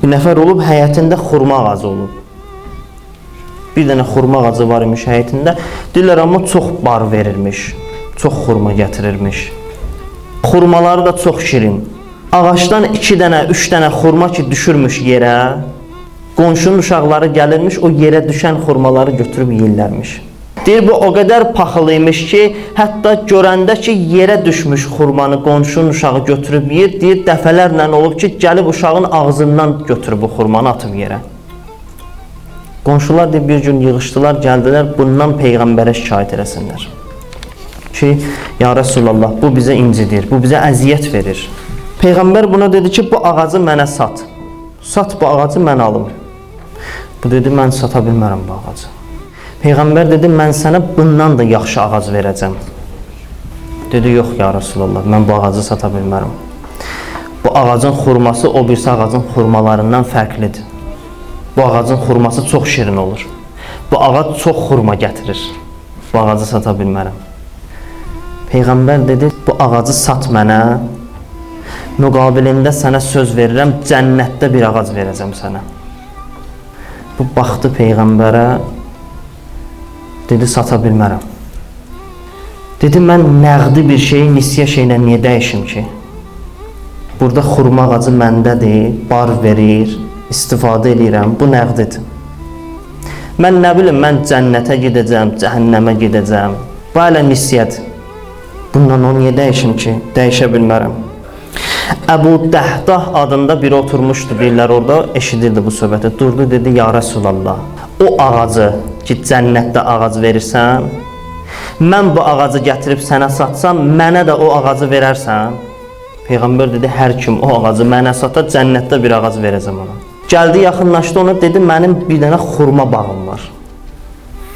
Bir nəfər olub, həyətində xurma ağacı olub. Bir dənə xurma ağacı var imiş həyətində. Deyirlər, amma çox bar verirmiş, çox xurma gətirirmiş. Xurmaları da çox şirin. Ağaçdan 2 dənə, 3 dənə xurma ki düşürmüş yerə, qonşunun uşaqları gəlirmiş, o yerə düşən xurmaları götürüb yeyirlərmiş. Deyir, bu o qədər paxılıymış ki, hətta görəndə ki, yerə düşmüş xurmanı qonşunun uşağı götürüb yeyir, deyir, dəfələrlə olub ki, gəlib uşağın ağzından götürüb bu xurmanı atıb yerə. Qonşular deyir, bir gün yığışdılar, gəldilər, bundan Peyğəmbərə şikayət eləsinlər. Ki, ya Resulallah, bu bizə incidir, bu bizə əziyyət verir. Peyğəmbər buna dedi ki, bu ağacı mənə sat. Sat bu ağacı, mən alım. Bu dedi, mən sata bilmərəm bu ağacı. Peyğəmbər dedi, mən sənə bundan da yaxşı ağac verəcəm. Dedi, yox ya Resulallah, mən bu ağacı sata bilmərəm. Bu ağacın xurması o birisi ağacın xurmalarından fərqlidir. Bu ağacın xurması çox şirin olur. Bu ağac çox xurma gətirir. Bu ağacı sata bilmərəm. Peyğəmbər dedi, bu ağacı sat mənə, müqabilində sənə söz verirəm, cənnətdə bir ağac verəcəm sənə. Bu baxdı Peyğəmbərə, dedi, sata bilmərəm. Dedi, mən nəğdi bir şeyi nisyə şeylə niyə dəyişim ki? Burada xurma ağacı məndədir, bar verir, istifadə edirəm, bu nəğdidir. Mən nə bilim, mən cənnətə gedəcəm, cəhənnəmə gedəcəm, bu hələ nisyədir. Bundan o niyə dəyişim ki? Dəyişə bilmərəm. Əbu Dəhdah adında biri oturmuşdu, deyirlər, orada eşidirdi bu söhbəti. Durdu, dedi, ya Resulallah, o ağacı ki, cənnətdə ağac verirsən, mən bu ağacı gətirib sənə satsam, mənə də o ağacı verərsən. Peyğəmbər dedi, hər kim o ağacı mənə sata, cənnətdə bir ağac verəcəm ona. Gəldi, yaxınlaşdı ona, dedi, mənim bir dənə xurma bağım var.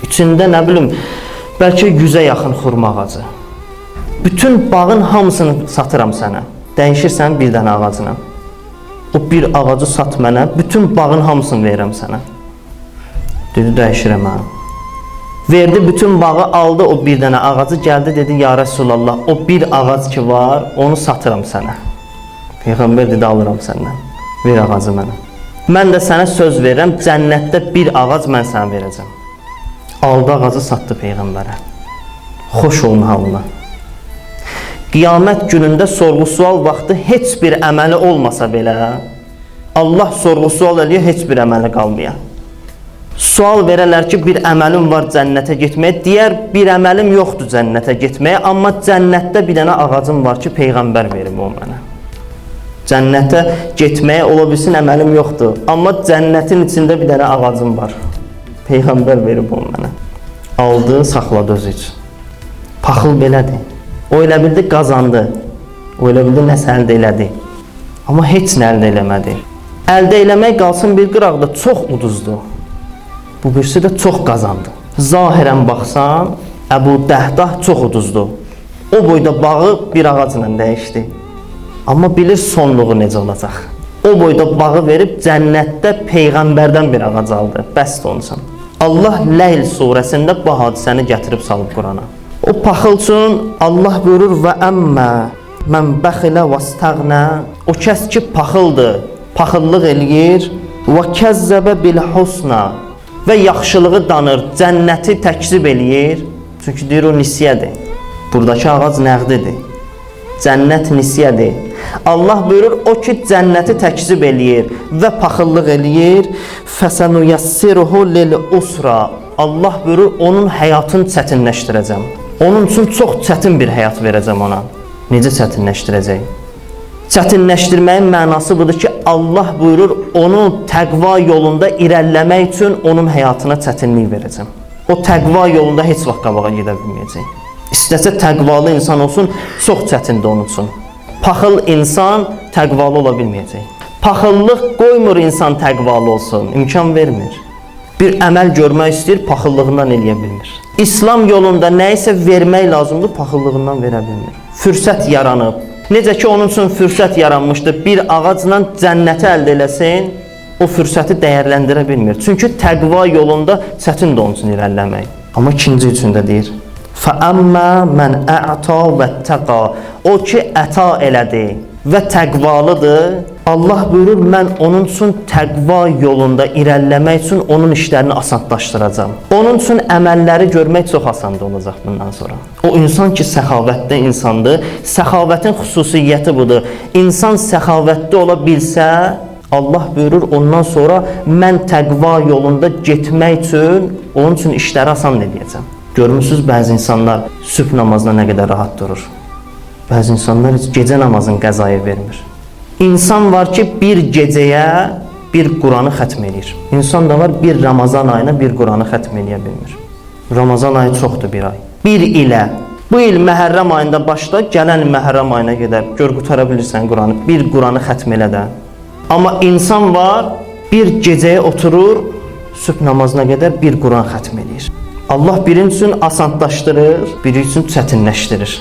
İçində, nə bilim, bəlkə 100-ə yaxın xurma ağacı. Bütün bağın hamısını satıram sənə. Dəyişirsən bir dənə ağacına. O bir ağacı sat mənə, bütün bağın hamısını verirəm sənə. Dedi, dəyişirəm hə. Verdi, bütün bağı aldı, o bir dənə ağacı gəldi, dedi, ya Resulallah, o bir ağac ki var, onu satıram sənə. Peyğəmbər dedi, alıram səndən, ver ağacı mənə. Mən də sənə söz verirəm, cənnətdə bir ağac mən sənə verəcəm. Aldı ağacı, satdı Peyğəmbərə. Xoş olun halına. Qiyamət günündə sorğu-sual vaxtı heç bir əməli olmasa belə, Allah sorğu-sual eləyir, heç bir əməli qalmaya. Sual verərlər ki, bir əməlim var cənnətə getməyə, deyər, bir əməlim yoxdur cənnətə getməyə, amma cənnətdə bir dənə ağacım var ki, Peyğəmbər verib o mənə. Cənnətə getməyə ola bilsin, əməlim yoxdur, amma cənnətin içində bir dənə ağacım var. Peyğəmbər verib o mənə. Aldı, saxladı özü üçün. Paxıl belədir. O elə bildi, qazandı. O elə bildi, nəsə əldə elədi. Amma heç nə əldə eləmədi. Əldə eləmək qalsın bir qıraqda çox uduzdu. Bu birisi də çox qazandı. Zahirən baxsan, Əbu Dəhdah çox uduzdu. O boyda bağı bir ağacla dəyişdi. Amma bilir sonluğu necə olacaq. O boyda bağı verib cənnətdə Peyğəmbərdən bir ağac aldı. Bəsdir onun üçün. Allah Leyl surəsində bu hadisəni gətirib salıb Qurana. O paxıl üçün Allah buyurur və əmmə mən bəxilə və stəğnə. O kəs ki paxıldır, paxıllıq eləyir və kəzzəbə bil husna və yaxşılığı danır, cənnəti təkzib eləyir. Çünki deyir o nisyədir. Buradakı ağac nəğdidir. Cənnət nisyədir. Allah buyurur o ki cənnəti təkzib eləyir və paxıllıq eləyir. Fəsənuyassiruhu lil usra. Allah buyurur onun həyatını çətinləşdirəcəm. Onun üçün çox çətin bir həyat verəcəm ona. Necə çətinləşdirəcək? Çətinləşdirməyin mənası budur ki, Allah buyurur onu təqva yolunda irəliləmək üçün onun həyatına çətinlik verəcəm. O təqva yolunda heç vaxt qabağa gedə bilməyəcək. İstəsə təqvalı insan olsun, çox çətindir onun üçün. Paxıl insan təqvalı ola bilməyəcək. Paxıllıq qoymur insan təqvalı olsun, imkan vermir. Bir əməl görmək istəyir, paxıllığından eləyə bilmir. İslam yolunda nəyisə vermək lazımdır, paxıllığından verə bilmir. Fürsət yaranıb. Necə ki onun üçün fürsət yaranmışdır, bir ağacla cənnəti əldə eləsin, o fürsəti dəyərləndirə bilmir. Çünki təqva yolunda çətindir onun üçün irəliləmək. Amma ikinci üçündə deyir, فَأَمَّا مَنْ أَعْتَى وَاتَّقَى. O ki əta elədi, və təqvalıdır. Allah buyurur, mən onun üçün təqva yolunda irəliləmək üçün onun işlərini asanlaşdıracağam. Onun üçün əməlləri görmək çox asan olacaq bundan sonra. O insan ki, səxavətli insandır. Səxavətin xüsusiyyəti budur. İnsan səxavətli ola bilsə, Allah buyurur, ondan sonra mən təqva yolunda getmək üçün onun üçün işləri asan edəcəm. Görmüsünüz, bəzi insanlar sübh namazına nə qədər rahat durur. Bəzi insanlar heç gecə namazını qəzaya vermir. İnsan var ki, bir gecəyə bir Quranı xətm edir. İnsan da var, bir Ramazan ayına bir Quranı xətm eləyə bilmir. Ramazan ayı çoxdur, bir ay. Bir ilə. Bu il Məhərrəm ayında başla, gələn Məhərrəm ayına gedər. Gör, qutara bilirsən Quranı. Bir Quranı xətm elə də. Amma insan var, bir gecəyə oturur, sübh namazına qədər bir Quran xətm edir. Allah birin üçün asanlaşdırır, biri üçün çətinləşdirir.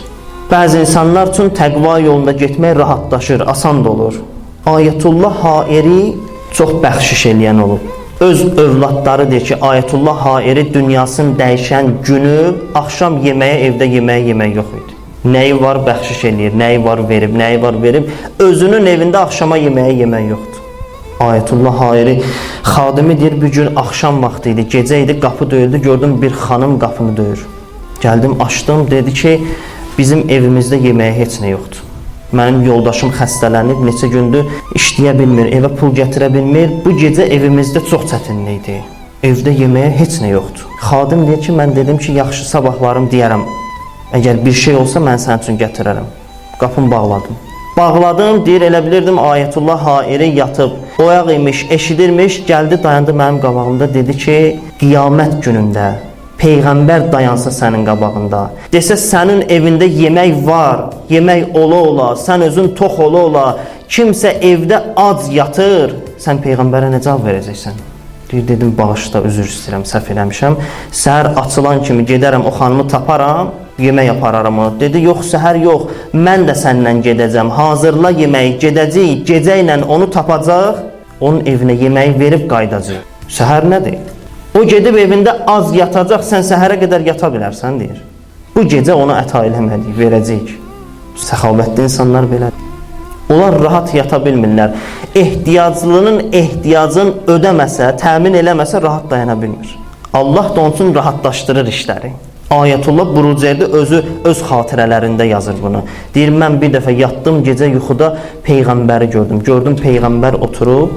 Bəzi insanlar üçün təqva yolunda getmək rahatlaşır, asan da olur. Ayətullah Hairi çox bəxşiş eləyən olub. Öz övladları deyir ki, Ayətullah Hairi dünyasını dəyişən günü axşam yeməyə, evdə yemək yox idi. Nəyi var bəxşiş eləyir, nəyi var verib, özünün evində axşama yemək yoxdur. Ayətullah Hairi xadimi deyir, bir gün axşam vaxtı idi, gecə idi, qapı döyüldü, gördüm bir xanım qapını döyür. Gəldim, açdım, dedi ki, bizim evimizdə yeməyə heç nə yoxdur. Mənim yoldaşım xəstələnib, neçə gündür işləyə bilmir, evə pul gətirə bilmir. Bu gecə evimizdə çox çətinlik idi. Evdə yeməyə heç nə yoxdur. Xadim deyir ki, mən dedim ki, yaxşı sabahlarım deyərəm. Əgər bir şey olsa, mən sənin üçün gətirərəm. Qapını bağladım. Bağladım, deyir, elə bilirdim Ayətullah Hairi yatıb, oyaq imiş, eşidirmiş, gəldi, dayandı mənim qabağımda, dedi ki, qiyamət günündə Peyğəmbər dayansa sənin qabağında, desə sənin evində yemək var, yemək ola, sən özün tox ola, kimsə evdə ac yatır, sən Peyğəmbərə nə cavab verəcəksən? Deyir, dedim, bağışla, üzr istəyirəm, səhv eləmişəm. Səhər açılan kimi gedərəm, o xanımı taparam, yemək yapararam onu. Dedi, yox, səhər yox, mən də səndən gedəcəm, hazırla yeməyi, gedəcəyik, gecə ilə onu tapacaq, onun evinə yeməyi verib qaydacaq. Səhər nədir? O gedib evində az yatacaq, sən səhərə qədər yata bilərsən, deyir. Bu gecə ona əta eləmədik, verəcəyik. Səxavətli insanlar belədir. Onlar rahat yata bilmirlər. Ehtiyaclının ehtiyacını ödəməsə, təmin eləməsə rahat dayana bilmir. Allah da onun üçün rahatlaşdırır işləri. Ayətullah Burucerdi özü öz xatirələrində yazır bunu. Deyir, mən bir dəfə yatdım gecə yuxuda Peyğəmbəri gördüm. Gördüm Peyğəmbər oturub,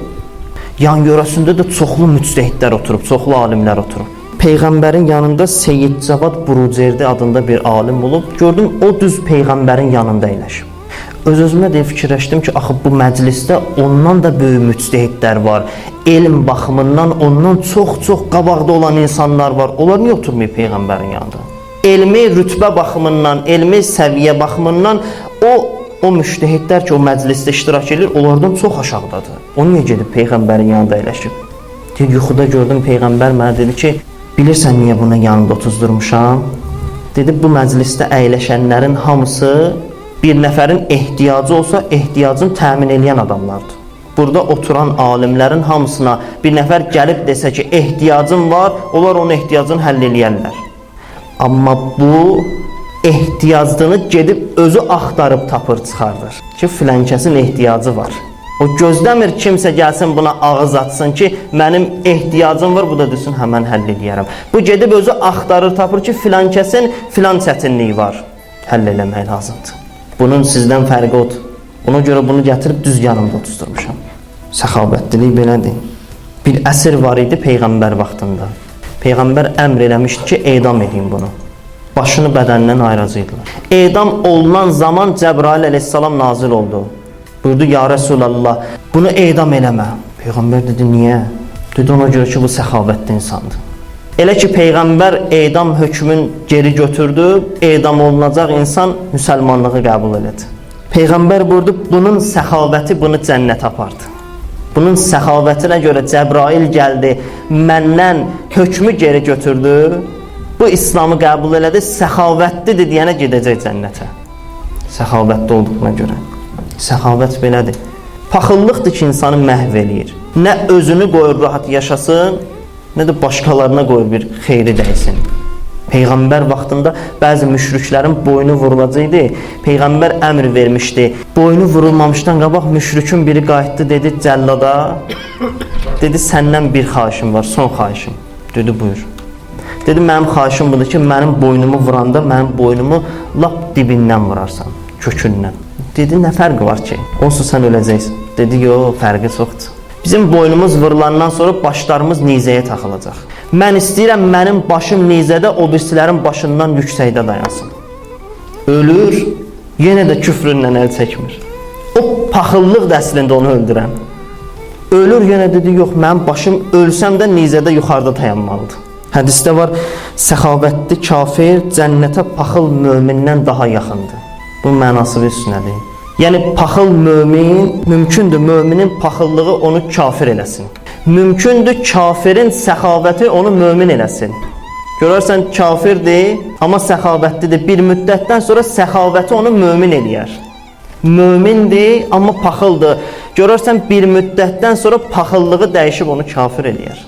yan yörəsində də çoxlu müctəhidlər oturub, çoxlu alimlər oturub. Peyğəmbərin yanında Seyyid Cavad Burucerdi adında bir alim olub. Gördüm, o düz Peyğəmbərin yanında əyləşib. Öz-özümə deyə fikirləşdim ki, axı bu məclisdə ondan da böyük müctəhidlər var. Elm baxımından ondan çox qabaqda olan insanlar var. Onlar niyə oturmayıb Peyğəmbərin yanında? Elmi rütbə baxımından, elmi səviyyə baxımından o müctəhidlər ki, o məclisdə iştirak edir, onlardan çox aşağıdadır. O niyə gedib Peyğəmbərin yanında əyləşib? Deyir, yuxuda gördüm Peyğəmbər mənə dedi ki, bilirsən niyə bunun yanında otuzdurmuşam? Dedi, bu məclisdə əyləşənlərin hamısı bir nəfərin ehtiyacı olsa, ehtiyacını təmin edən adamlardır. Burada oturan alimlərin hamısına bir nəfər gəlib desə ki, ehtiyacın var, onlar onun ehtiyacını həll eləyərlər. Amma bu ehtiyacını gedib özü axtarıb tapır çıxardır ki, filankəsin ehtiyacı var. O gözləmir kimsə gəlsin buna ağız açsın ki, mənim ehtiyacım var, bu da desin, həmən həll eləyərəm. Bu gedib özü axtarır, tapır ki, filankəsin filan çətinliyi var, həll eləmək lazımdır. Bunun sizdən fərqi odur. Ona görə bunu gətirib düz yanımda otuzdurmuşam. Səxavətlilik belədir. Bir əsir var idi Peyğəmbər vaxtında. Peyğəmbər əmr eləmişdi ki, edam edin bunu. Başını bədəndən ayıracaqdılar. Edam olunan zaman Cəbrail əleyhissalam nazil oldu. Buyurdu, ya Rəsulallah, bunu edam eləmə. Peyğəmbər dedi, niyə? Dedi, ona görə ki, bu səxavətli insandır. Elə ki, Peyğəmbər edam hökmün geri götürdü, edam olunacaq insan müsəlmanlığı qəbul elədi. Peyğəmbər buyurdu, bunun səxavəti bunu cənnətə apardı. Bunun səxavətinə görə Cəbrail gəldi, məndən hökmü geri götürdü, bu İslamı qəbul elədi, səxavətlidir deyənə gedəcək cənnətə. Səxavətli olduğuna görə. Səxavət belədir. Paxıllıqdır ki, insanı məhv eləyir. Nə özünü qoyur rahat yaşasın, nə də başqalarına qoyur bir xeyri dəysin. Peyğəmbər vaxtında bəzi müşriklərin boynu vurulacaqdı. Peyğəmbər əmr vermişdi. Boynu vurulmamışdan qabaq müşrikin biri qayıtdı, dedi cəllada. Dedi səndən bir xahişim var, son xahişim. Dedi buyur. Dedi mənim xahişim budur ki, mənim boynumu vuranda mənim boynumu lap dibindən vurarsan, kökündən. Dedi nə fərqi var ki? Onsuz sən öləcəksən. Dedi yox, fərqi çoxdur. Bizim boynumuz vurulandan sonra başlarımız nizəyə taxılacaq. Mən istəyirəm mənim başım nizədə, o birisilərin başından yüksəkdə dayansın. Ölür, yenə də küfründən əl çəkmir. O paxıllıq da əslində onu öldürən. Ölür, yenə dedi yox, mənim başım ölsəm də nizədə yuxarıda dayanmalıdır. Hədisdə var, səxavətli kafir cənnətə paxıl mömindən daha yaxındır. Bu mənası bir sünnədir. Yəni paxıl mömin, mümkündür möminin paxıllığı onu kafir eləsin. Mümkündür kafirin səxavəti onu mömin eləsin. Görərsən kafirdir, amma səxavətlidir. Bir müddətdən sonra səxavəti onu mömin eləyər. Mömindir, amma paxıldır. Görərsən bir müddətdən sonra paxıllığı dəyişib onu kafir eləyər.